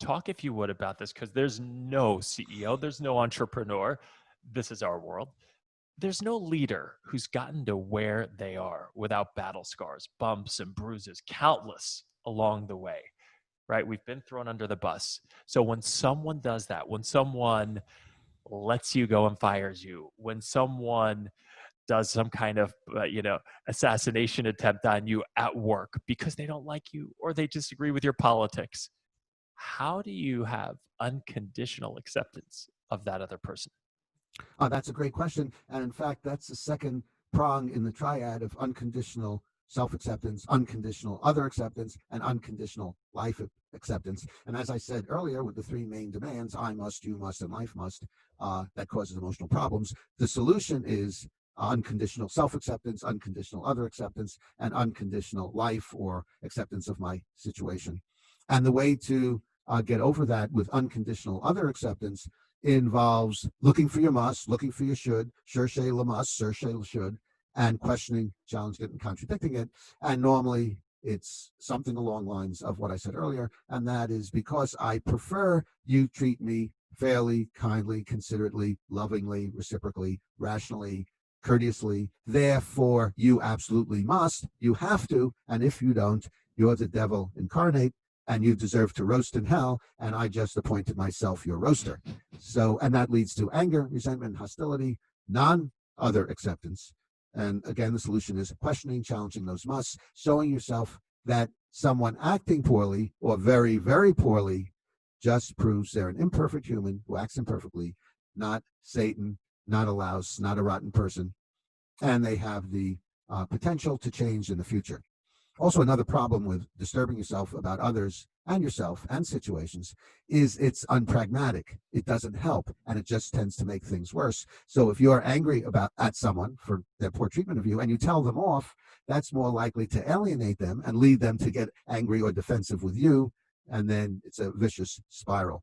Talk, if you would, about this, because there's no CEO, there's no entrepreneur. This is our world. There's no leader who's gotten to where they are without battle scars, bumps and bruises, countless along the way, right? We've been thrown under the bus. So when someone does that, when someone lets you go and fires you, when someone does some kind of assassination attempt on you at work because they don't like you or they disagree with your politics, how do you have unconditional acceptance of that other person? That's a great question. And in fact, that's the second prong in the triad of unconditional self acceptance, unconditional other acceptance, and unconditional life acceptance. And as I said earlier, with the three main demands, I must, you must, and life must, that causes emotional problems. The solution is unconditional self acceptance, unconditional other acceptance, and unconditional life or acceptance of my situation. And the way to get over that with unconditional other acceptance involves looking for your must, looking for your should, cherchez le must, cherchez le should, and questioning, challenging it, and contradicting it. And normally it's something along lines of what I said earlier, and that is because I prefer you treat me fairly, kindly, considerately, lovingly, reciprocally, rationally, courteously. Therefore, you absolutely must, you have to, and if you don't, you're the devil incarnate, and you deserve to roast in hell, and I just appointed myself your roaster. So, and that leads to anger, resentment, hostility, non-other acceptance. And again, the solution is questioning, challenging those musts, showing yourself that someone acting poorly or very, very poorly just proves they're an imperfect human who acts imperfectly, not Satan, not a louse, not a rotten person, and they have the potential to change in the future. Also, another problem with disturbing yourself about others and yourself and situations is it's unpragmatic. It doesn't help, and it just tends to make things worse. So if you're angry at someone for their poor treatment of you and you tell them off, that's more likely to alienate them and lead them to get angry or defensive with you, and then it's a vicious spiral.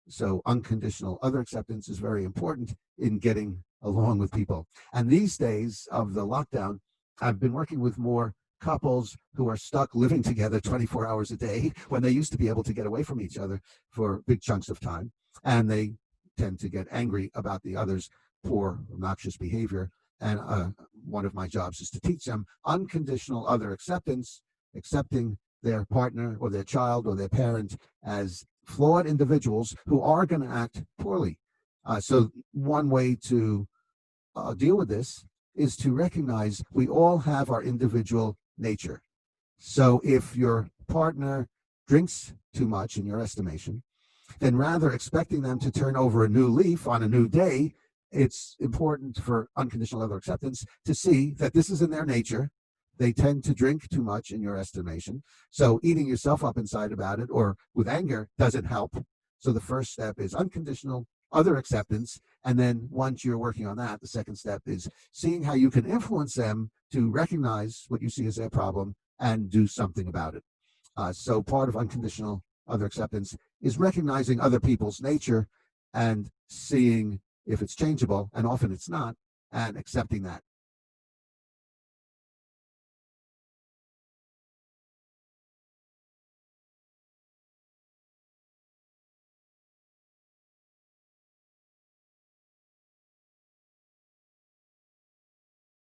So unconditional other acceptance is very important in getting along with people. And these days of the lockdown, I've been working with more couples who are stuck living together 24 hours a day when they used to be able to get away from each other for big chunks of time. And they tend to get angry about the other's poor, obnoxious behavior. And one of my jobs is to teach them unconditional other acceptance, accepting their partner or their child or their parent as flawed individuals who are going to act poorly. So one way to deal with this is to recognize we all have our individual nature. So if your partner drinks too much in your estimation, then rather expecting them to turn over a new leaf on a new day, it's important for unconditional other acceptance to see that this is in their nature. They tend to drink too much in your estimation. So eating yourself up inside about it or with anger doesn't help. So the first step is unconditional other acceptance. And then once you're working on that, the second step is seeing how you can influence them to recognize what you see as their problem and do something about it. So part of unconditional other acceptance is recognizing other people's nature and seeing if it's changeable, and often it's not, and accepting that.